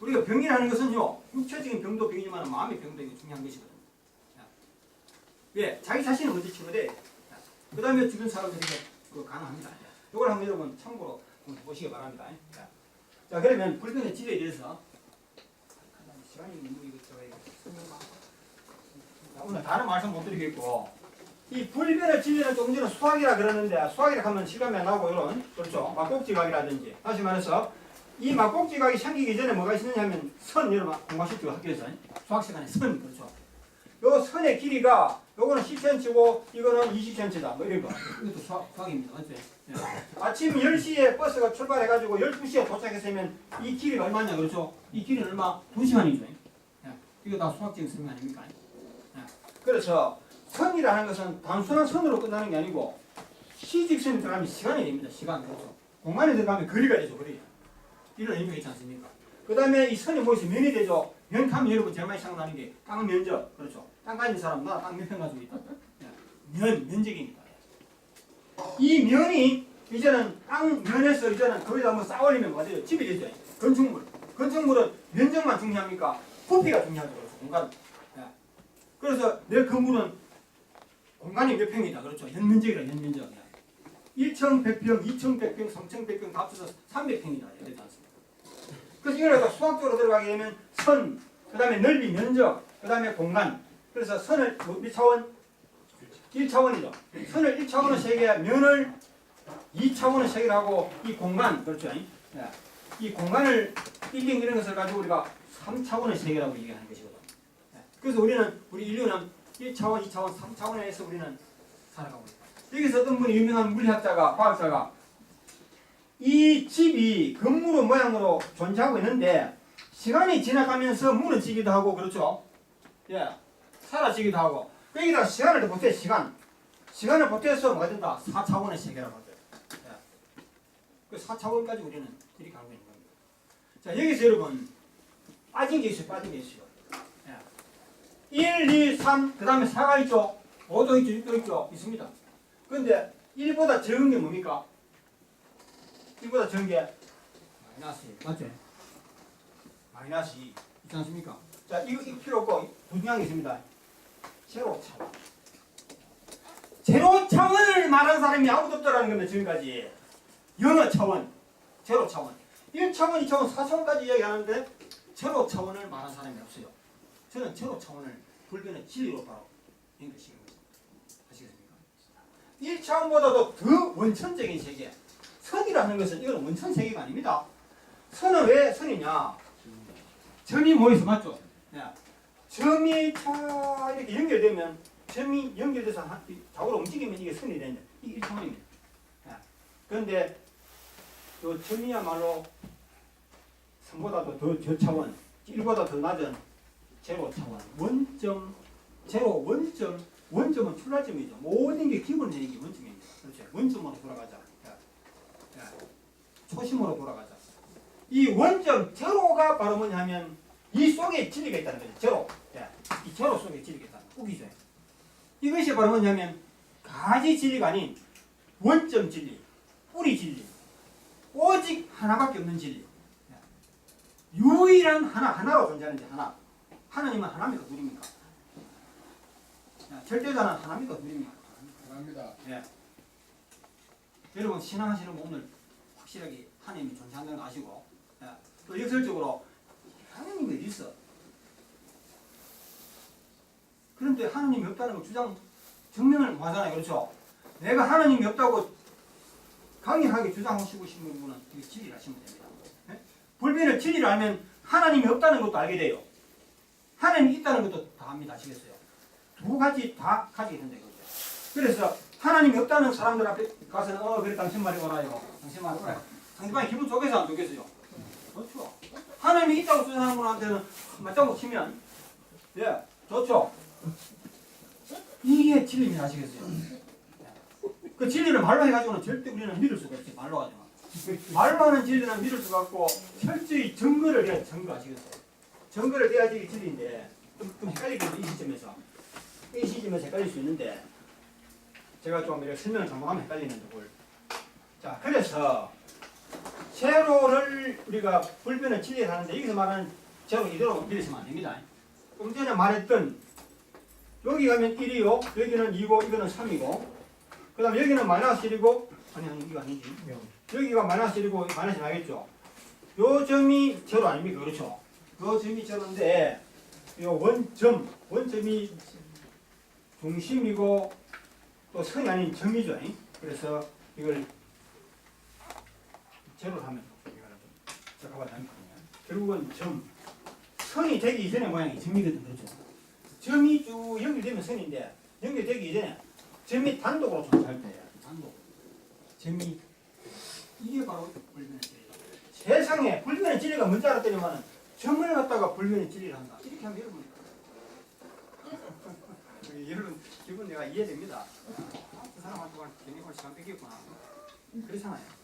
우리가 병이라는 것은요, 육체적인 병도 병이지만 마음의 병도 중요한 것이거든요. 왜? 자기 자신을 먼저 치료돼. 그 다음에 주변 사람들에게 가능합니다. 이걸 한번 여러분 참고로 보시기 바랍니다. 자, 그러면 불변의 진리에 대해서 시간이 너무 오늘 다른 말씀 못 드리겠고, 이 불변의 진리는 조금 전에 수학이라 그러는데, 수학이라 하면 실감이 안 나고 이런, 그렇죠, 막곡지각이라든지, 다시 말해서 이 막곡지각이 생기기 전에 뭐가 있느냐면 선, 여러분 공부하셨죠, 학교에서 수학 시간에 선, 그렇죠. 요 선의 길이가 요거는 10cm고 이거는 20cm다. 뭐 이런 거. 이것도 수학입니다. 맞죠? 네. 아침 10시에 버스가 출발해가지고 12시에 도착했으면 이 길이가 얼마냐, 그렇죠? 이 길이는 얼마? 2시간이죠. 네. 이거 다 수학적인 설명 아닙니까? 네. 그래서 선이라는 것은 단순한 선으로 끝나는 게 아니고 시직선이 들어가면 시간이 됩니다. 시간, 그렇죠? 공간에 들어가면 거리가 되죠, 거리. 이런 의미가 있지 않습니까? 그 다음에 이 선이 뭐있어 면이 되죠. 면 하면 여러분 제일 많이 생각나는 게 땅 면적, 그렇죠? 땅 가진 사람, 나 땅 몇 평 가지고 있다. 면적이니까. 이 면이 이제는 땅 면에서 이제는 거기다 뭐 쌓아올리면 뭐가 돼요? 집이 되죠. 건축물. 건축물은 면적만 중요합니까? 부피가 중요하죠. 그렇죠? 공간. 그래서 내 건물은 공간이 몇 평이다. 그렇죠? 연면적이라 연면적. 1,100평, 2,100평, 3,100평 다 합쳐서 300평이다. 이렇게 않습니까? 그래서 이걸 갖다 수학적으로 들어가게 되면 선, 그 다음에 넓이, 면적, 그 다음에 공간. 그래서 선을 몇 차원? 1차원이죠. 선을 1차원을 세개야 면을 2차원을 세개하고 이 공간, 그렇죠? 이 공간을 빌딩 이런 것을 가지고 우리가 3차원의 세계라고 얘기하는 것이거든. 그래서 우리 인류는 1차원, 2차원, 3차원에서 우리는 살아가고 있다. 여기서 어떤 분이 유명한 물리학자가, 과학자가 이 집이 건물의 모양으로 존재하고 있는데 시간이 지나가면서 무너지기도 하고, 그렇죠? 예, 사라지기도 하고, 여기다 시간을 더 보태, 시간을 보태서 뭐가 된다? 4차원의 세계라고 하죠. 예. 그 4차원까지 우리는 들이가고 있는 겁니다. 자, 여기서 여러분 빠진 게 있어요. 빠진 게 있어요. 예. 1, 2, 3, 그 다음에 4가 있죠. 5도 있죠. 6도 있죠. 있습니다. 그런데 1보다 적은 게 뭡니까? 1보다 적은 게 마이너스 1. 맞죠? 마이너스 2. 있지 않습니까? 자, 이거 필요 없고 중요한 게 있습니다. 제로 차원. 제로 차원을 말한 사람이 아무도 없다라는 겁니다. 지금까지. 영어 차원, 제로 차원. 1차원, 2차원, 4차원까지 이야기하는데 제로 차원을 말한 사람이 없어요. 저는 제로 차원을 불변의 진리로 바로 연결시키는 겁니다. 아시겠습니까? 1차원보다도 더 원천적인 세계. 선이라는 것은 이건 원천 세계가 아닙니다. 선은 왜 선이냐? 점이 모여서 맞죠? 점이 이렇게 연결되면 점이 연결돼서 좌우로 움직이면 이게 선이 되는데 이게 1차원입니다. 그런데 요 점이야말로 선보다도 더 저차원, 1보다 더 낮은 제로 차원, 원점, 제로 원점, 원점은 출발점이죠. 모든 게 기본적인 게 원점입니다. 그렇죠? 원점으로 돌아가자. 초심으로 돌아가자. 이 원점 제로가 바로 뭐냐면 이 속에 진리가 있다는 거죠. 제로. 이 제로 속에 진리가 있다는 거. 우기죠. 이것이 바로 뭐냐면 가지 진리가 아닌 원점 진리, 뿌리 진리. 오직 하나밖에 없는 진리. 유일한 하나로 존재하는 하나. 하나님은 하나입니까? 둘입니까? 절대자는 하나입니까? 둘입니까? 하나입니다. 예. 여러분 신앙하시는 분 오늘 확실하게 하나님이 존재한다는 거 아시고, 또 역설적으로 하나님이 어디 있어? 그런데 하나님이 없다는 거 증명을 뭐 하잖아요. 그렇죠? 내가 하나님이 없다고 강력하게 주장하시고 싶은 분은 이 진리를 아시면 됩니다. 네? 불변의 진리를 알면 하나님이 없다는 것도 알게 돼요. 하나님이 있다는 것도 다 압니다. 아시겠어요? 두 가지 다 가지게 된다 이거죠. 그래서 하나님이 없다는 사람들 앞에 가서는 그래 당신 말이 옳아요. 당신 말이 옳아요. 상대방이 기분 좋겠어 안 좋겠어요? 좋죠. 하나님이 있다고 주장하는 분한테는 맞다고 치면 좋죠. 이게 진리입니다. 아시겠어요? 그 진리를 말로 해가지고는 절대 우리는 믿을 수가 없지. 말로 하지만. 말로 하는 진리는 믿을 수가 없고 철저히 증거를 해야 증거 아시겠어요? 증거를 해야지 이게 진리인데 좀 헷갈리거든요. 이 시점에서 헷갈릴 수 있는데 제가 좀 이렇게 설명을 잘못하면 헷갈리는데 자, 그래서 제로를 우리가 불변의 진리를 하는데 여기서 말하는 제로 이대로 믿으시면 안 됩니다. 좀 전에 말했던 여기 가면 1이요, 여기는 2고 이거는 3이고 그 다음 여기는 마이너스 1이고 아니 이거 아니지. 여기가 마이너스 1이고 마이너스 나겠죠. 요 점이 제로 아닙니까? 그렇죠. 요 점이 제로인데 요 원점이 중심이고 또 선이 아닌 점이죠. 그래서 이걸 제로로 하면 잠깐만 결국은 선이 되기 이전의 모양이 점이거든. 그렇죠. 점이 쭉 연결되면 선인데 연결되기 이전에 점이 단독으로 존재할 때야. 단독. 점이 이게 바로 불변의 진리다. 세상에 불변의 진리가 뭔지 알았더니만 점을 갖다가 불변의 진리를 한다. 이렇게 하면 여러분 여러분 기분 내가 이해됩니다. 그 사람한테 괜히 시간 뺏겼구나. 그렇잖아요.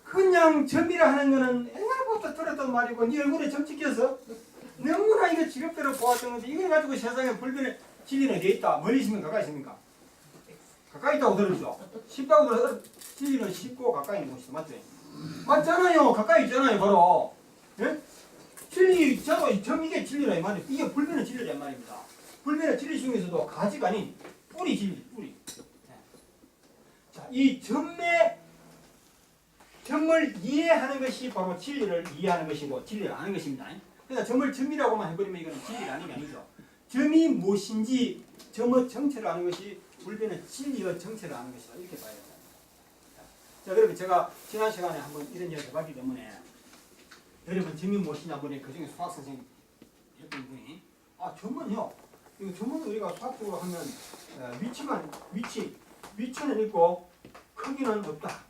그냥 점이라 하는 거는 옛날부터 들었던 말이고 네 얼굴에 점 찍혀서 너무나 이거 직업대로 보았던 건데 이걸 가지고 세상에 불변의 진리는 어디에 있다? 멀리 있으면 가까이 있습니까? 가까이 있다고 들었죠? 쉽다고 들어서 진리는 쉽고 가까이 있는 것이죠. 맞죠? 맞잖아요. 가까이 있잖아요. 바로. 예? 진리, 점 이게 진리라 이 말이에요. 이게 불변의 진리라 이 말입니다. 불변의 진리 중에서도 가지가 아닌 뿌리 진리, 뿌리. 예. 자, 이 점을 이해하는 것이 바로 진리를 이해하는 것이고 진리를 아는 것입니다. 그러니까 점을 점이라고만 해버리면 이건 진리가 아닌 게 아니죠. 점이 무엇인지 점의 정체를 아는 것이 불변의 진리의 정체를 아는 것이다. 이렇게 봐야 됩니다. 자, 그러면 제가 지난 시간에 한번 이런 이야기 해봤기 때문에 여러분 점이 무엇이냐 한번 그 중에 수학 선생님 했던 분이 점은요. 이거 점은 우리가 수학적으로 하면 위치는 있고 크기는 없다.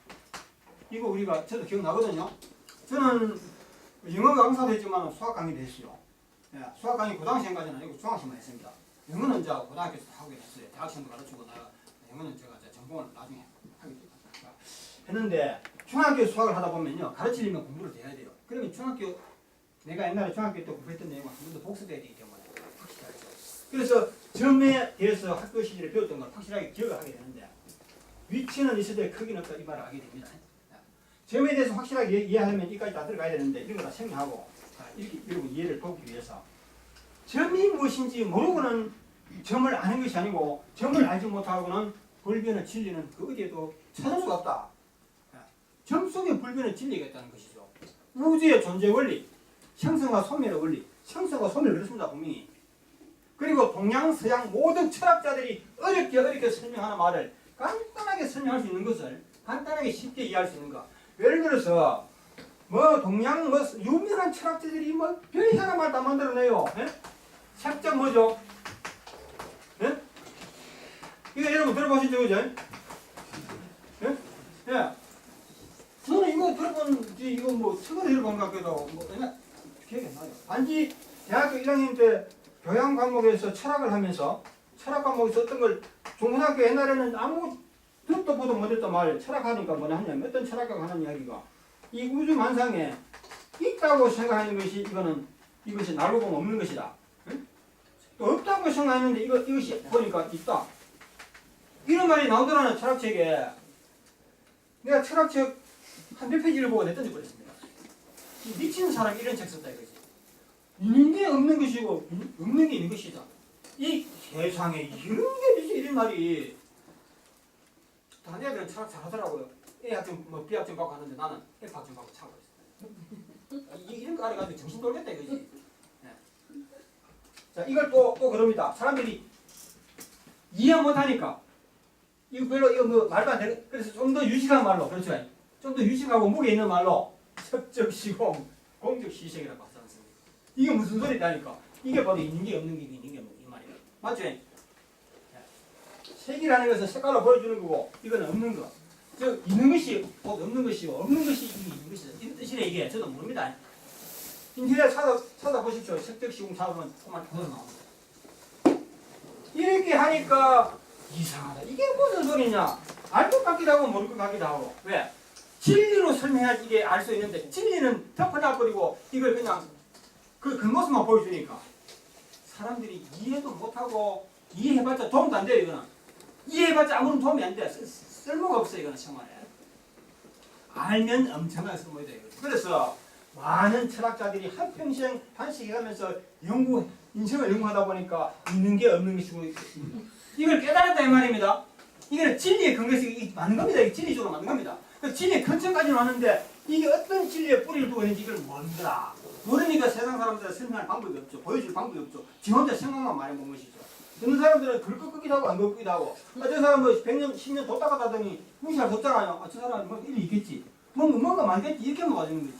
이거 우리가 저도 기억나거든요. 저는 영어 강사도 했지만 수학 강의도 했어요. 예, 수학 강의 고등학생까지는 아니고 중학생만 했습니다. 영어는 이제 고등학교에서 하고 했어요. 대학생도 가르치고 영어는 제가 전공을 나중에 하게 했는데 중학교 수학을 하다 보면요. 가르치려면 공부를 해야 돼요. 그러면 내가 옛날에 중학교 때 공부했던 내용을 한 번 더 복습해야 되기 때문에 확실하게. 그래서 점에 대해서 학교 시절에 배웠던 걸 확실하게 기억을 하게 되는데 위치는 있을 때 크기는 없다 이 말을 하게 됩니다. 점에 대해서 확실하게 이해하려면 이까지 다 들어가야 되는데 이런 거 다 생략하고 이렇게 여러분 이해를 돕기 위해서 점이 무엇인지 모르고는 점을 아는 것이 아니고 점을 알지 못하고는 불변의 진리는 그 어디에도 찾을 수가 없다. 점 속에 불변의 진리가 있다는 것이죠. 우주의 존재 원리, 형성과 소멸의 원리, 형성과 소멸 그렇습니다. 분명히. 그리고 동양, 서양 모든 철학자들이 어렵게 설명하는 말을 간단하게 설명할 수 있는 것을 간단하게 쉽게 이해할 수 있는 것. 예를 들어서 동양 유명한 철학자들이 별이상한 말 다 만들어내요. 색적 뭐죠? 예? 이거 여러분 들어보시죠, 그죠? 예? 예. 저는 이거 들어본지 이거 책으로 들어본 것 같기도 하고 기억이 안 나요. 단지 대학교 1학년 때 교양 과목에서 철학을 하면서 철학 과목에서 어떤 걸 중고등학교 옛날에는 아무 듣도 보도 못했던 말 철학하니까 뭐냐 하냐면 어떤 철학가가 하는 이야기가 이 우주 만상에 있다고 생각하는 것이 이것이 날로 보면 없는 것이다. 응? 또 없다고 생각하는데 이것이 보니까 있다. 이런 말이 나오더라는 철학책에 내가 철학책 한 몇 페이지를 보고 냈던지 버렸습니다. 미친 사람이 이런 책 썼다 이거지. 있는 게 없는 것이고 없는 게 있는 것이다. 이 세상에 이런 게 있지 이런 말이. 다른 애들은 철학 잘하더라고요. A 학점 B 학점 받고 하는데 나는 F 학점 받고 차고 있어요. 이런 거 알아가지고 정신 돌겠다 이거지. 네. 자 이걸 또 그럽니다. 사람들이 이해 못하니까 이거 별로 이거 말도 안 되는. 그래서 좀 더 유식한 말로 그렇죠. 좀 더 유식하고 무게 있는 말로 첩적시공 공적시색이라고 하지 않습니까? 이게 무슨 소리다니까. 이게 바로 있는 게 없는 게 있는 게 이 말이에요. 맞죠? 색이라는 것은 색깔로 보여주는 거고 이건 없는 거. 즉 있는 것이 없는 것이고 없는 것이 있는 것이다. 이런 뜻이래 이게. 저도 모릅니다. 인터넷 찾아보십시오. 색적시공 찾아보면 정말 그대로 나옵니다. 이렇게 하니까 이상하다. 이게 무슨 소리냐. 알 것 같기도 하고 모를 것 같기도 하고. 왜? 진리로 설명해야지 이게 알 수 있는데 진리는 덮어놔버리고 이걸 그냥 그 모습만 보여주니까 사람들이 이해도 못하고 이해해봤자 도움도 안 돼요. 이거는 이해해봤자 아무런 도움이 안 돼. 쓸모가 없어 이거는 정말에. 알면 엄청나게 쓸모있다 이거죠. 그래서 많은 철학자들이 한평생 단식해가면서 인생을 연구하다 보니까 있는 게 없는 것이고 이걸 깨달았다 이 말입니다. 이거는 진리의 근거에서 맞는 겁니다. 이게 진리적으로 맞는 겁니다. 그 진리의 근처까지는 왔는데 이게 어떤 진리의 뿌리를 두고 있는지 이걸 모른다. 모르니까 세상 사람들은 설명할 방법이 없죠. 보여줄 방법이 없죠. 지 혼자 생각만 많이 본 것이죠. 듣는 사람들은 글 끄기도 하고 안 끄기도 하고 저 사람 뭐 100년, 10년 뒀다 갔다 하더니 무시할 수 없잖아요. 저 사람은 뭐 일이 있겠지. 뭔가 많겠지. 이렇게 먹어주는 거지.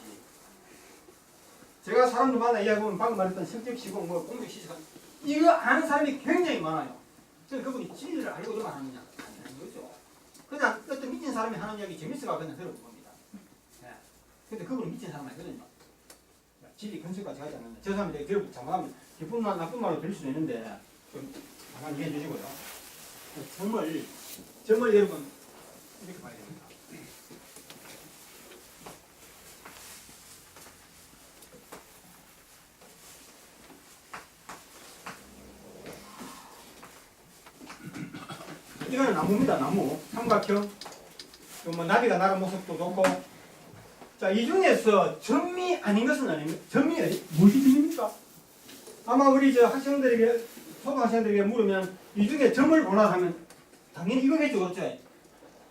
제가 사람들 만나 이야기하면 방금 말했던 성격시고 뭐 공격시고 이거 아는 사람이 굉장히 많아요. 그래서 그분이 진리를 알고 이러면 하느냐? 아니라는 거죠. 그냥 어떤 미친 사람이 하는 이야기 재밌어가 그냥 들어본 겁니다. 네. 근데 그분은 미친 사람 아니거든요. 진리 근처까지 가지 않는다. 저 사람이 되게 결국 잘못하면 기쁜 말 나쁜 말로 들릴 수도 있는데 좀 잠깐 이해해 주시고요. 점을 여러분 이렇게 봐야 됩니다. 이거는 나무입니다. 나무 삼각형. 뭐 나비가 나간 모습도 좋고. 자, 이 중에서 점이 아닌 것은 아닙니다. 점이 무엇이 점입니까? 아마 우리 저 학생들에게 초등학생들에게 물으면 이 중에 점을 보라 하면 당연히 이거겠죠, 그렇죠?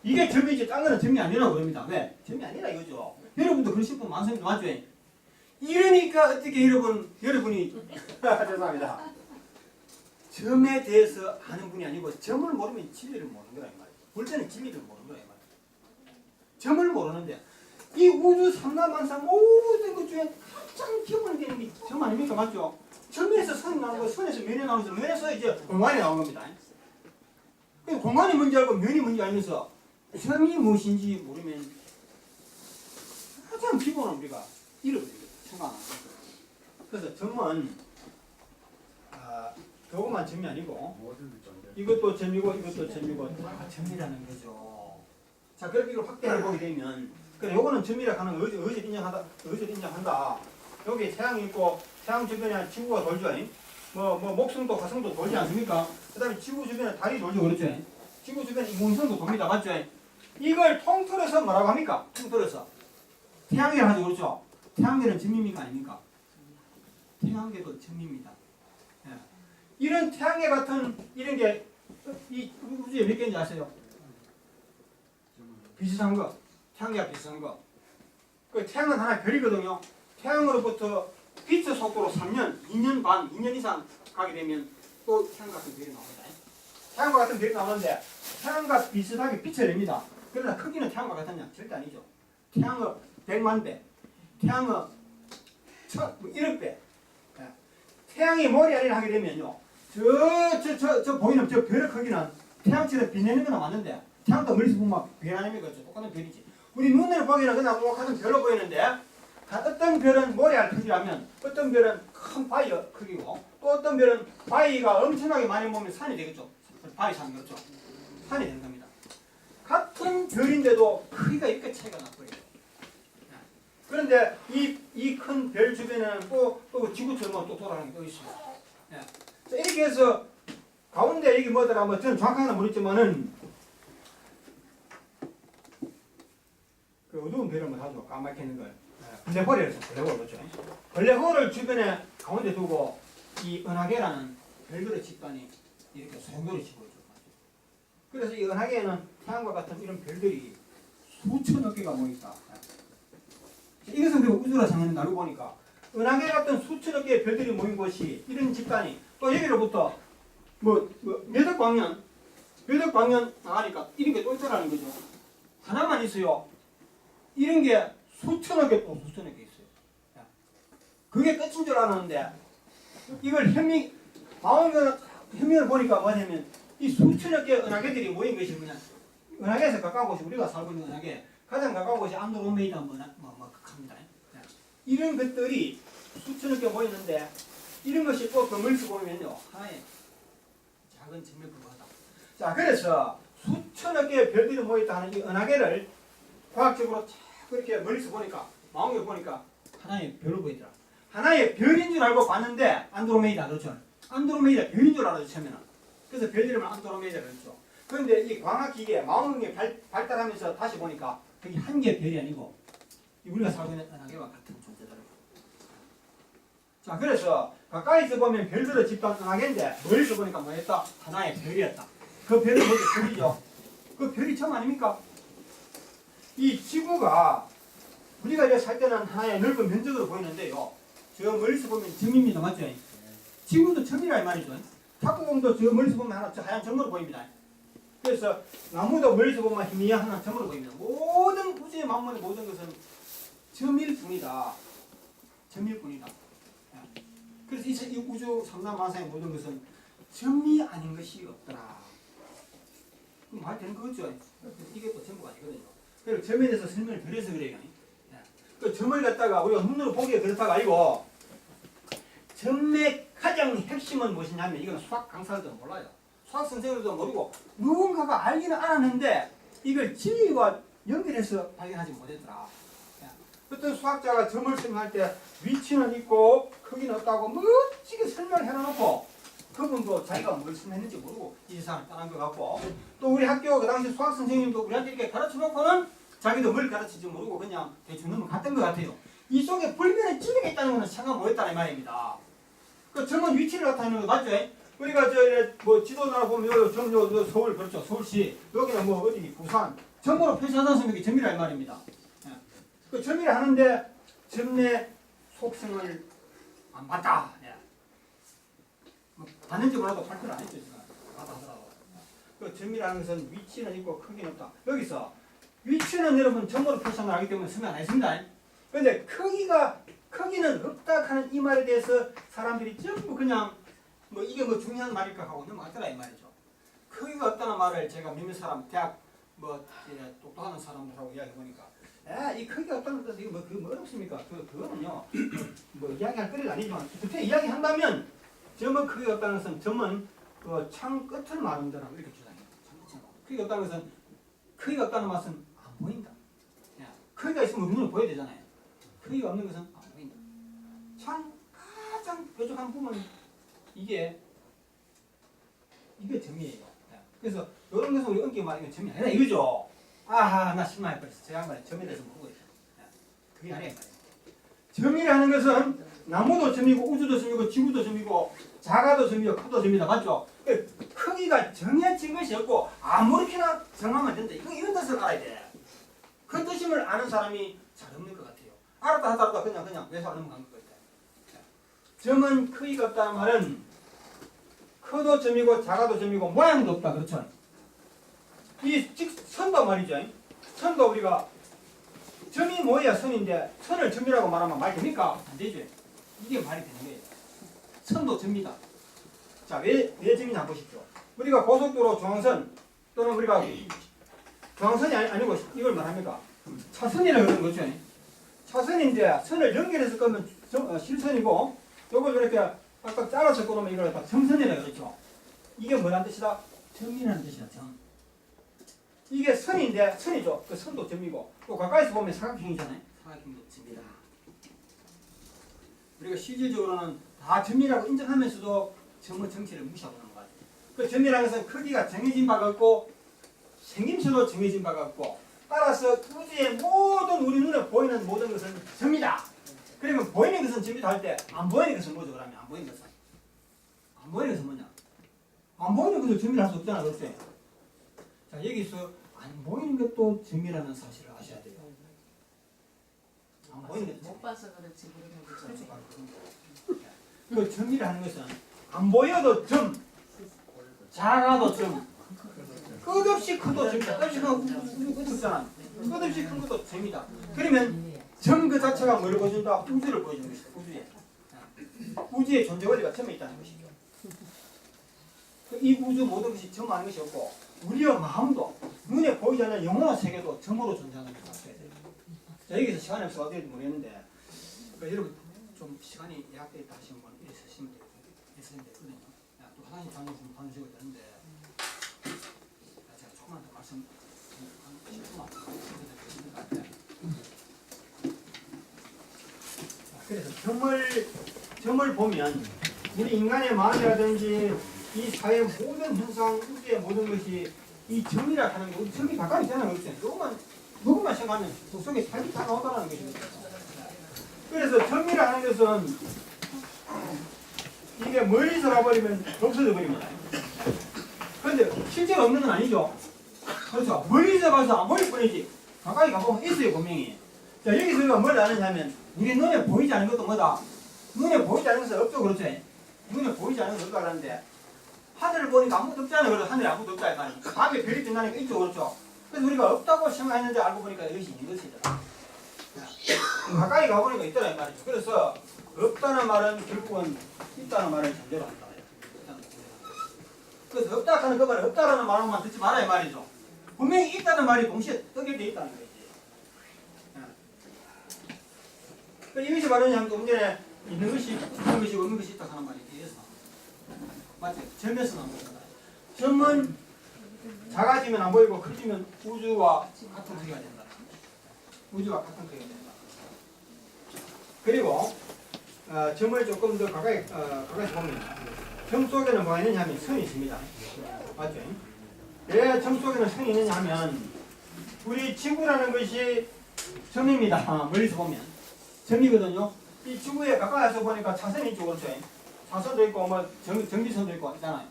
이게 점이지 딴 거는 점이 아니라고 그럽니다. 왜? 점이 아니라 이거죠. 여러분도 그러실 분 많습니다, 맞죠? 이러니까 어떻게 여러분이 죄송합니다. 점에 대해서 아는 분이 아니고 점을 모르면 진리를 모르는 거라 이 말이에요. 볼 때는 진리를 모르는 거라 이 말이에요. 점을 모르는데 이 우주 삼라만상 모든 것 중에 가장 기본이 되는 게 점 아닙니까? 맞죠? 점에서 선이 나오고 선에서 면이 나오면서 면에서 이제 공간이 나온 겁니다. 공간이 뭔지 알고 면이 뭔지 알면서 점이 무엇인지 모르면 가장 기본은 우리가 잃어버립니다. 생각 안 합니다. 그래서 점은 그것만 점이 아니고 이것도 점이고 이것도 점이고 다 점이라는 거죠. 자, 그럼 이걸 확대해 보게 되면 그래 요거는 점이라 하는 의지를 인정한다. 여기 태양이 있고 태양 주변에 지구가 돌죠. 뭐 목성도 화성도 돌지 않습니까? 그다음에 지구 주변에 달이 돌죠, 그렇죠? 지구 주변에 인공성도 돕니다, 맞죠? 이걸 통틀어서 뭐라고 합니까? 통틀어서 태양계를 하죠, 그렇죠? 태양계는 점입니까, 아닙니까? 태양계도 점입니다. 예. 이런 태양계 같은 이런 게 이 우주에 몇 개인지 아세요? 비슷한 거, 태양계와 비슷한 거. 그 태양은 하나의 별이거든요. 태양으로부터 빛의 속도로 3년, 2년 반, 2년 이상 가게 되면 또 태양 같은 별이 나옵니다. 태양과 같은 별이 나오는데 태양과 비슷하게 빛을 냅니다. 그러나 크기는 태양과 같았냐? 절대 아니죠. 태양의 100만 배, 태양의 1억 배. 태양이 머리 아래를 하게 되면요. 저 보이는 저 별의 크기는 태양처럼 빛내는 건 맞는데 태양도 멀리서 보면 별 아닙니까? 똑같은 별이지. 우리 눈으로 보기에는 그냥 똑같은 별로 보이는데 어떤 별은 모래알 크기라면 어떤 별은 큰 바위 크기고 또 어떤 별은 바위가 엄청나게 많이 모으면 산이 되겠죠. 바위 산 그렇죠. 산이 되는 겁니다. 같은 별인데도 크기가 이렇게 차이가 나버려요. 그런데 이 큰 별 주변에는 또 지구처럼 또 돌아가는 게 또 있습니다. 이렇게 해서 가운데 이게 뭐더라 뭐 저는 정확하게는 모르겠지만은 그 어두운 별은 뭐 하죠. 까맣게 있는 걸. 블랙홀이라서 블랙홀 그렇죠. 블랙홀을 주변에 가운데 두고 이 은하계라는 별들의 집단이 이렇게 소교를 지고 있죠. 그래서 이 은하계에는 태양과 같은 이런 별들이 수천억 개가 모있다. 이것은 그 우주라 생각을 나누고 보니까 은하계 같은 수천억 개의 별들이 모인 곳이 이런 집단이 또 여기로부터 몇억 광년 나가니까 이런 게 또 있다라는 거죠. 하나만 있어요. 이런 게 수천억 개 또 수천억 개 있어요. 그게 끝인 줄 알았는데 이걸 현미를 보니까 뭐냐면 이 수천억 개 은하계들이 모인 것이 뭐냐. 은하계에서 가까운 곳이 우리가 살고 있는 은하계 가장 가까운 곳이 안드로메다 합니다. 이런 것들이 수천억 개 모이는데 이런 것이 또 멀리서 보면요 하나의 작은 점에 불과하다. 자, 그래서 수천억 개의 별들이 모였다 하는 이 은하계를 과학적으로 그렇게 멀리서 보니까 망원경 보니까 하나의 별로 보이더라. 하나의 별인 줄 알고 봤는데 안드로메다 그렇죠. 안드로메다 별인 줄 알았죠 처음에는. 그래서 별 이름을 안드로메다 그랬죠. 그런데 이 광학기계 망원경이 발달하면서 다시 보니까 그게 한 개의 별이 아니고 우리가 살고 있는 은하계와 같은 존재다. 자, 그래서 가까이서 보면 별들의 집단 은하계인데 멀리서 보니까 뭐였다? 하나의 별이었다. 그 별은 뭐죠? 별이죠. 그 별이 점 아닙니까? 이 지구가 우리가 이제 살 때는 하나의 넓은 면적으로 보이는데요. 저 멀리서 보면 점입니다. 맞죠? 지구도 점이라 이 말이죠. 탁구공도 저 멀리서 보면 하나 저 하얀 점으로 보입니다. 그래서 나무도 멀리서 보면 희미한 하나 점으로 보입니다. 모든 우주의 만물의 모든 것은 점일 뿐이다. 점일 뿐이다. 그래서 이 우주 삼라만상의 모든 것은 점이 아닌 것이 없더라. 그럼 말 되는 거죠? 이게 또 전부가 아니거든요. 그리고 점에 대해서 설명을 드려서 그래요. 그 점을 갖다가 우리가 눈으로 보기에 그렇다가 아니고 점의 가장 핵심은 무엇이냐면 이건 수학 강사들도 몰라요. 수학 선생님들도 모르고 누군가가 알기는 알았는데 이걸 진리와 연결해서 발견하지 못했더라. 어떤 수학자가 점을 설명할 때 위치는 있고 크기는 없다고 멋지게 설명을 해놓고 그분도 자기가 뭘 설명했는지 모르고 이 세상을 떠난 것 같고 또 우리 학교 그 당시 수학 선생님도 우리한테 이렇게 가르쳐놓고는 자기도 뭘 가르치지 모르고 그냥 대충 넘어갔던 것 같아요. 이 속에 불변의 진리가 있다는 것은 생각 못했다는 말입니다. 그 점은 위치를 나타내는 거 맞죠? 우리가 뭐 지도나 보면 요 서울 그렇죠 서울시 여기는 뭐 어디 부산 점으로 표시하지 않습니까? 이게 점이라 이 말입니다. 그 점이라 하는데 점의 속성을 안 봤다. 뭐 봤는지 몰라도 발표를 안 했죠 지금. 봤다 하더라고. 그 점이라는 것은 위치는 있고 크기는 없다. 여기서 위치는 여러분 점으로 표시하는 알기 때문에 설명 안 했습니다. 그런데 크기는 없다 하는 이 말에 대해서 사람들이 전부 그냥 뭐 이게 뭐 중요한 말일까 하고 넘어갔더라 이 말이죠. 크기가 없다는 말을 제가 몇몇 사람 대학 뭐 똑똑한 사람들하고 이야기해 보니까 이 크기가 없다는 것은 이거 뭐 어렵습니까? 그거는요 뭐 이야기할 거리가 아니지만 그때 이야기한다면 점은 크기가 없다는 것은 점은 그 창 끝을 말한다라고 이렇게 주장해요. 크기가 없다는 것은 크기가 없다는 맛은 안 보인다. 크기가 있으면 우리 눈으로 보여야 되잖아요. 크기가 없는 것은 안 보인다. 창 가장 뾰족한 부분 이게 점이에요. 그래서 이런 것은 우리 엄격히 말하면 점이 아니라 이거죠. 아하 나 실망할 뻔했어. 저 양반이 점에 대해서 모르고 있어. 그게 아니에요. 점이라는 것은 나무도 점이고 우주도 점이고 지구도 점이고 자가도 점이고 크도 점이다. 맞죠? 크기가 정해진 것이 없고 아무렇게나 정하면 된다. 이런 뜻을 알아야 돼. 그 뜻임을 아는 사람이 잘 없는 것 같아요. 알았다 하다가 그냥 외서 안 넘어간 것 같아요. 점은 크기가 없다는 말은 크도 점이고 작아도 점이고 모양도 없다. 그렇죠? 이 선도 말이죠. 선도 우리가 점이 뭐야 선인데 선을 점이라고 말하면 말이 됩니까? 안 되죠. 이게 말이 되는 거예요. 선도 점이다. 자, 왜 점이냐 보십시오. 우리가 고속도로 중앙선 또는 우리가 중앙선이 아니고 이걸 말합니까? 차선이라고 그러는 거죠. 차선인데 선을 연결해서 끄면 실선이고 요걸 이렇게 아까 잘라서 끊으면 이걸 다 점선이라고 그러죠. 이게 뭐라는 뜻이다? 점이라는 뜻이다. 점. 이게 선인데 선이죠. 그 선도 점이고 또 가까이서 보면 사각형이잖아요. 사각형도 점이다. 우리가 실질적으로는 다 점이라고 인정하면서도 점의 정체를 무시하고 있는 것 같아요. 그 점이라는 것은 크기가 정해진 바가 없고 생김새도 정해진 바가 없고 따라서 우주의 모든 우리 눈에 보이는 모든 것은 점이다. 그러면 보이는 것은 점이다 할 때 안 보이는 것은 뭐죠? 그러면 안 보이는 것은 안 보이는 것은 뭐냐? 안 보이는 것을 점이라 할 수 없잖아. 그렇지? 자, 여기서 안 보이는 것도 점이라는 사실을 아셔야 돼요. 안 보이는 것 못 봐서 그렇지 모르는 거죠. 그 점이라는 것은 안 보여도 점, 작아도 점, 끝없이 커도 점이다. 끝없이 없잖아. 끝없이 큰 것도 점이다. 그러면 점 그 자체가 뭘 보여준다? 우주를 보여주는 것이다. 우주의 존재 원리가 점에 있다는 것이죠. 이 우주 모든 것이 점 아닌 것이 없고 우리의 마음도 눈에 보이지 않는 영혼의 세계도 점으로 존재하는 것을 아셔야 돼요. 자, 여기서 시간이 없어서 어떻게 될지 모르겠는데 여러분 좀 시간이 예약되어 있다 하시는 분 있으시면 되거든요. 또 화장실 다녀오시면 다니셔도 되는데 제가 조금만 더 말씀 한 10분만 더 드릴 것 같아요. 그래서 점을 보면 우리 인간의 마음이라든지 이 사회의 모든 현상, 우주의 모든 것이 이 점이라 하는 거, 점이 가까이 있잖아요. 그렇죠? 조금만 누구만 생각하면 그 속에 살이 다 나오다는 것입니다. 그래서 전미라는 것은 이게 멀리서 가버리면 없어져 버립니다. 그런데 실제로 없는 건 아니죠. 그렇죠. 멀리서 봐서 안 보일 뿐이지 가까이 가보면 있어요 분명히. 자 여기서 우리가 뭘 아느냐면 우리 눈에 보이지 않는 것도 뭐다? 눈에 보이지 않는 것은 없죠. 그렇죠. 눈에 보이지 않는 것도 없다는데 하늘을 보니까 아무것도 없잖아요. 그래서 하늘에 아무것도 없다 이거 밤에 별이 빛나니까 있죠. 그렇죠. 그래서 우리가 없다고 생각했는데 알고 보니까 이것이 있는 것이다. 가까이 가보니까 있더라 이 말이죠. 그래서 없다는 말은 결국은 있다는 말을 전제로 한다. 그래서 없다 하는 그 말은 없다라는 말만 듣지 말아야 말이죠. 분명히 있다는 말이 동시에 연결되어 있다는 거지. 이것이 말하냐면 좀 전에 있는 것이 없는 것이 있다 하는 말이 뒤에서 맞죠? 점에서 나온 거잖아요. 점은 작아지면 안 보이고 커지면 우주와 같은 크기가 된다. 우주와 같은 크기가 된다. 그리고 점을 조금 더 가까이서 보면 점 속에는 뭐가 있느냐 하면 선이 있습니다. 맞죠? 왜 점 속에는 선이 있느냐 하면 우리 지구라는 것이 점입니다. 멀리서 보면 점이거든요. 이 지구에 가까이서 보니까 차선이 있죠. 그렇죠? 차선도 있고 뭐 전기선도 있고 있잖아요.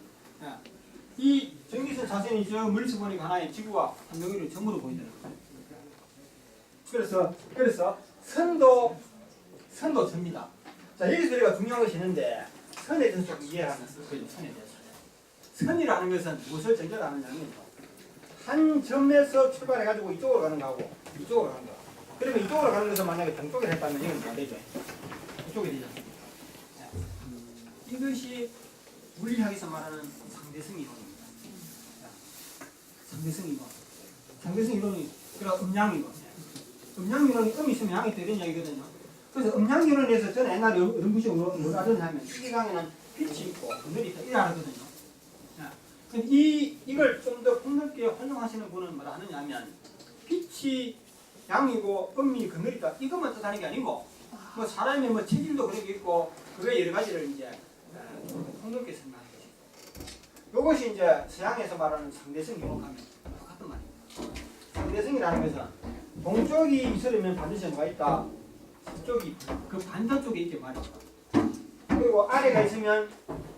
이 전기선 차선이 저 멀리서 보니까 하나의 지구와 한 덩이를 점으로 보이더라고요. 그래서 선도 접니다. 자, 여기서 우리가 중요한 것이 있는데, 선에 대해서 좀 이해하면서, 선에 대해서. 선이라는 것은 무엇을 전제하느냐면, 한 점에서 출발해가지고 이쪽으로 가는 거하고, 이쪽으로 가는 거. 그러면 이쪽으로 가는 것을 만약에 동쪽에 했다면 이건 안 되죠. 이쪽에 되지 않습니까? 이것이 물리학에서 말하는 상대성 이론입니다. 상대성 이론. 상대성 이론이, 그러니까 음양 이론. 음양 이론이 음이 있으면 양이 또 이런 이야기거든요. 그래서 음양 이론에서 저는 옛날에 어떤 것이 뭐라 하냐면 이 강에는 빛이 있고 그늘이 있다 이러거든요. 이걸 좀 더 폭넓게 활용하시는 분은 뭐라 하느냐 하면 빛이 양이고 음이 그늘이 있다 이것만 뜻하는 게 아니고 뭐 사람의 뭐 체질도 그런 게 있고 그게 여러 가지를 이제 폭넓게 생각하는 것이고 이것이 이제 서양에서 말하는 상대성 이론하면 똑같은 말입니다. 상대성이라는 것은 동쪽이 있으려면 반드시 뭐가 있다. 쪽이 그 반대쪽에 있게 말이죠. 그리고 아래가 있으면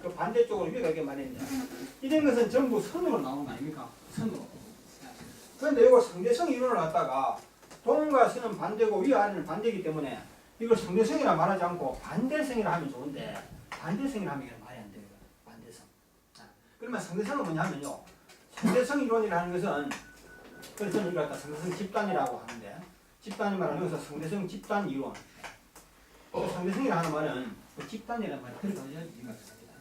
그 반대쪽으로 위가 있게 말입니다. 이런 것은 전부 선으로 나오는 거 아닙니까? 선으로. 그런데 이거 상대성 이론을 갖다가 동과 선은 반대고 위아래는 반대이기 때문에 이걸 상대성이라 말하지 않고 반대성이라 하면 좋은데 반대성이라 하면 말이 안 돼요. 반대성. 그러면 상대성은 뭐냐면요. 상대성 이론이라는 것은 그래서 저는 이걸 갖다 상대성 집단이라고 하는데 집단이 말하는 것은 상대성 집단 이론. 상대성이라 하는 말은 그 집단이라는 말이 들어가야지 이해가 됩니다.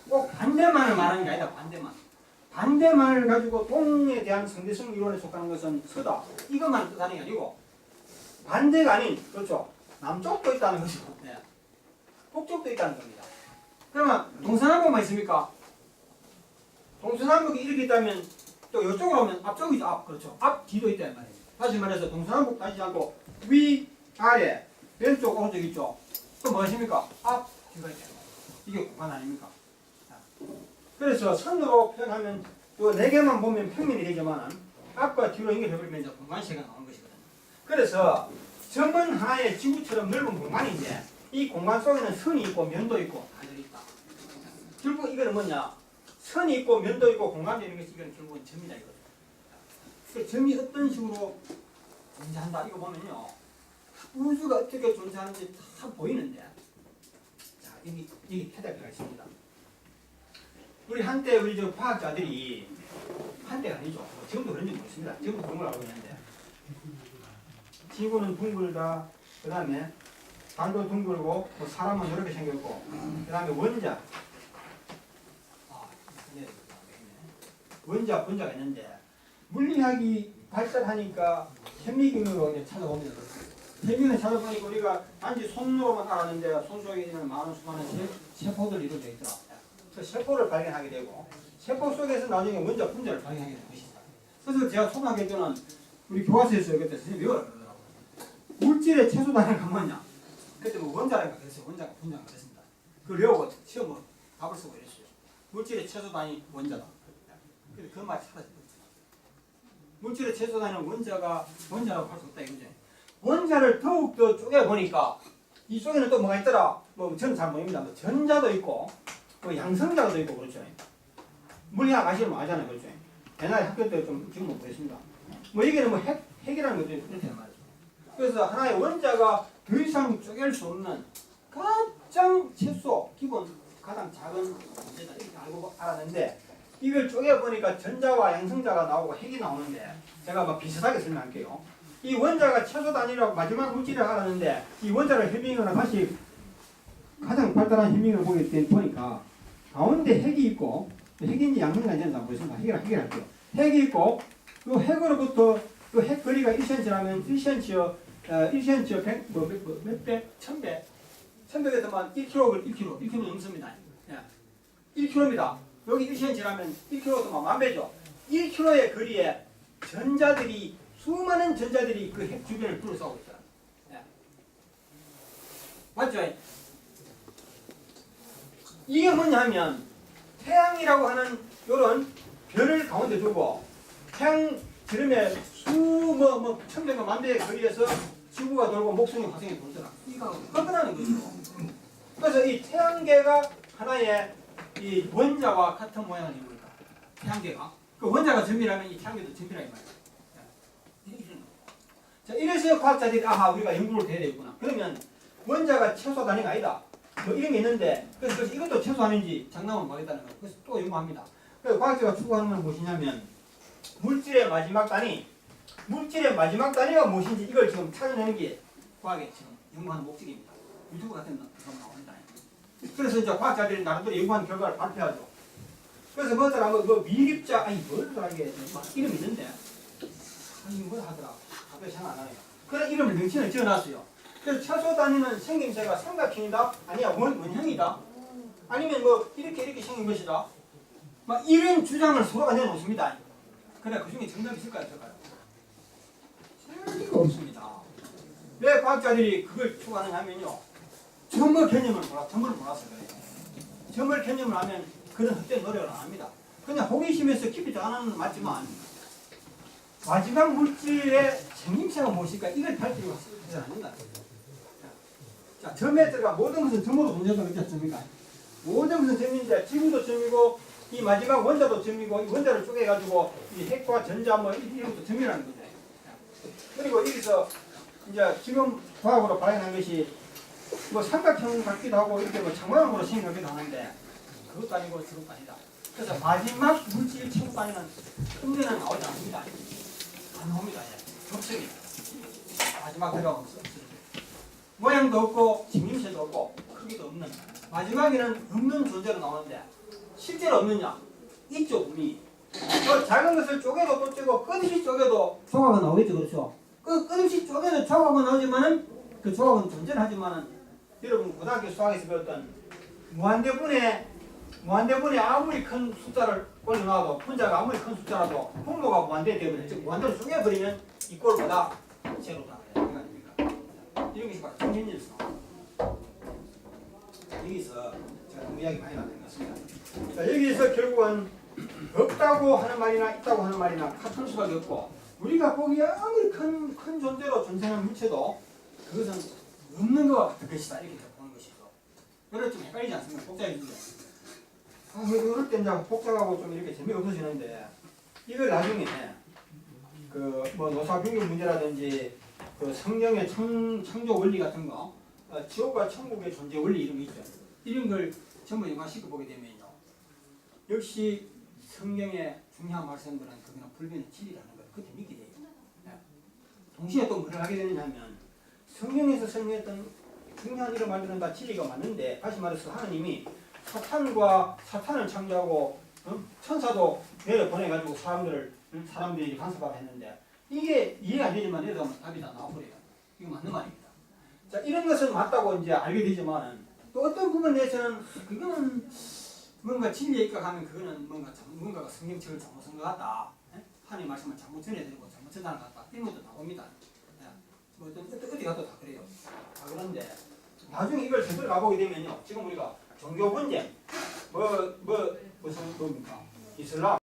꼭 반대만을 말하는 게 아니다. 반대만. 반대만을 가지고 동에 대한 상대성 이론에 속하는 것은 서다. 이것만 뜻하는 게 아니고 반대가 아닌 그렇죠. 남쪽도 있다는 것이고 네. 북쪽도 있다는 겁니다. 그러면 동서남북만 있습니까? 동서남북이 이렇게 있다면 또 이쪽으로 오면 앞쪽이죠. 앞 그렇죠. 앞 뒤도 있다는 말이에요. 다시 말해서 동서남북 따지지 않고 위, 아래, 왼쪽, 오른쪽 있죠. 또 무엇입니까? 앞, 뒤가 있다. 이게 공간 아닙니까? 자. 그래서 선으로 표현하면 또 4개만 보면 평면이 되지만 앞과 뒤로 연결해버리면 이제 공간시가 나오는 것이거든요. 그래서 점은 하나의 지구처럼 넓은 공간인데 이 공간 속에는 선이 있고 면도 있고 다 들어있다. 결국 이거는 뭐냐? 선이 있고 면도 있고 공간도 있는 것이 이건 결국은 점이다 이거죠. 그 점이 어떤 식으로 존재한다 이거 보면요. 우주가 어떻게 존재하는지 다 보이는데 자 여기 패대기가 있습니다. 우리 한때 우리 저 과학자들이 한때가 아니죠. 지금도 그런지 모르겠습니다. 지금도 그런 걸 알고 있는데 지구는 둥글다. 그 다음에 달도 둥글고 뭐 사람은 이렇게 생겼고 그 다음에 원자 원자, 분자가 있는데 물리학이 발달하니까 현미경으로 이제 찾아봅니다. 현미경을 찾아보니까 우리가 단지 손으로만 알았는데 손 속에 있는 많은 수많은 세포들이 이루어져 있더라. 그 세포를 발견하게 되고 세포 속에서 나중에 원자, 분자를 발견하게 된 것이다. 그래서 제가 초등학교 때는 우리 교과서에서 그때 선생님이 외우라고 그러더라고요. 물질의 최소 단위가 뭐냐? 그때 뭐 원자라니까 그랬어요. 원자가 분자가 그랬습니다. 그걸 외우고 시험을 답을 쓰고 이랬어요. 물질의 최소 단위 원자다. 그 말이 사라졌어요. 물질의 최소단위는 원자라고 할 수 없다 이거죠. 원자를 더욱더 쪼개보니까 이 속에는 또 뭐가 있더라. 뭐 저는 잘 모릅니다. 뭐 전자도 있고 또 양성자도 있고 그렇죠. 물리학 아시면 아잖아요. 그렇죠. 옛날에 학교 때 좀 지금 못 보겠습니다. 뭐 이게는 뭐 핵이라는 거죠. 그렇게 말이죠. 그래서 하나의 원자가 더 이상 쪼갤 수 없는 가장 최소 기본 가장 작은 문제다 이렇게 알았는데 이걸 쪼개보니까 전자와 양성자가 나오고 핵이 나오는데 제가 뭐 비슷하게 설명할게요. 이 원자가 최소 단위라고 마지막 물질이라고 알았는데 이 원자를 협빙하거나 다시 가장 발달한 협빙을 보니까 가운데 핵이 있고 핵인지 양성자인지 안 보겠습니다. 핵이랄게요. 핵이 있고 이 핵으로부터 그 핵 거리가 1cm라면 1cm 100, 몇 배? 1000배? 1000배에서만 1kg 넘습니다. 1kg입니다. 여기 1cm라면 1kg도 만배죠. 1kg의 거리에 전자들이 수많은 전자들이 그 핵 주변을 둘러싸고 있어요. 맞죠? 이게 뭐냐 하면 태양이라고 하는 요런 별을 가운데 두고 태양 지름에 천배가 만배의 거리에서 지구가 돌고 목성이 화성이 돌더라. 이거 끝나는 거죠. 그래서 이 태양계가 하나의 이 원자와 같은 모양을 이루니까 태양계가 그 원자가 점이라면 이 태양계도 점이라 이 말이야. 자, 이래서 과학자들이 우리가 연구를 해야 되겠구나. 그러면 원자가 최소 단위가 아니다. 뭐 이런 게 있는데 그래서 이것도 최소 단위인지 장난을 모르겠다는 거예요. 그래서 또 연구합니다. 그래서 과학자가 추구하는 건 무엇이냐면 물질의 마지막 단위가 무엇인지 이걸 지금 찾아내는 게 과학의 지금 연구하는 목적입니다. 유튜브 같은 거 나옵니다. 그래서 이제 과학자들이 나름대로 연구한 결과를 발표하죠. 그래서 뭐더라, 미립자, 뭐더라, 이게 이름이 있는데, 뭐 하더라, 갑자기 생각 안 나요. 그런 이름을 명칭을 지어놨어요. 그래서 최소 단위는 생김새가 삼각형이다, 아니야 원형이다, 아니면 뭐 이렇게 생긴 것이다. 막 이런 주장을 서로가 내놓습니다. 그래 그 중에 정답이 있을까요, 없을까요? 절대가 없습니다. 왜 과학자들이 그걸 추구하느냐 하면요, 점을 몰라서 그래요. 점을 개념을 하면 그런 헛된 노력을 안 합니다. 그냥 호기심에서 깊이 들어가는 건 맞지만 마지막 물질의 생김새가 무엇일까 이걸 밝히려고 하지 않는다. 자, 점에 들어가 모든 것은 점으로 존재한다고 그랬지 않습니까? 모든 것은 점인데 지구도 점이고 이 마지막 원자도 점이고 이 원자를 쪼개가지고 이 핵과 전자 뭐 이런 것도 점이라는 거죠. 그리고 여기서 이제 지금 과학으로 발견한 것이 뭐 삼각형 같기도 하고 이렇게 뭐 장모양으로 생각하기도 하는데 그것도 아니고 저것도 아니다. 그래서 마지막 물질 최고 단위는 큰데는 나오지 않습니다. 안 나옵니다. 겹쳐입니다. 마지막 들어가면서 모양도 없고 생김새도 없고 크기도 없는 마지막에는 없는 존재로 나오는데 실제로 없느냐? 있죠, 분이. 작은 것을 쪼개도 또 쪼개고 끝없이 쪼개도 조각은 나오겠죠, 그렇죠? 끝없이 쪼개도 조각은 나오지만은 그 조각은 존재를 하지만은 여러분 고등학교 수학에서 배웠던 무한대분에 아무리 큰 숫자를 올려놔도 분자가 아무리 큰 숫자라도 분모가 무한대에 되면 즉 무한대로 쪼개버리면 이 꼴보다 제로다. 이거 아닙니까? 이런 것이 바로 정신연수. 여기서 제가 너무 이야기 많이 나눈 것 같습니다. 자, 여기서 결국은 없다고 하는 말이나 있다고 하는 말이나 같은 수밖에 없고 우리가 보기에 아무리 큰 존재로 존재하는 물체도 그것은 없는 것과 같은 것이다 이렇게 보는 것이죠. 이럴 좀 헷갈리지 않습니까? 복잡해지죠. 이럴 때 이제 복잡하고 좀 이렇게 재미가 없어지는데 이걸 나중에 그 뭐 노사빙교 문제라든지 그 성경의 창조 원리 같은 거, 지옥과 천국의 존재 원리 이런 거 있죠. 이런 걸 전부 연관시켜 보게 되면요, 역시 성경의 중요한 말씀들은 그거는 불변의 진리라는 걸 그때 믿게 돼요. 동시에 또 뭐를 하게 되느냐면 성경에서 설명했던 중요한 이런 말들은 다 진리가 맞는데 다시 말해서 하나님이 사탄을 창조하고 천사도 내려보내가지고 사람들이 간섭하게 했는데 이게 이해가 안 되지만 내려가면 답이 다 나와버려요. 이거 맞는 말입니다. 자, 이런 것은 맞다고 이제 알게 되지만 또 어떤 부분에서는 그거는 뭔가 진리에 입각하면 그거는 뭔가가 성경책을 잘못 쓴 것 같다. 하나님 말씀을 잘못 전해드리고 잘못 전하는 것 같다. 이런 것도 나옵니다. 뭐 어디 가도 다 그래요. 그런데 나중에 이걸 제대로 가보게 되면요, 지금 우리가 종교 분쟁, 무슨 뭡니까? 이슬람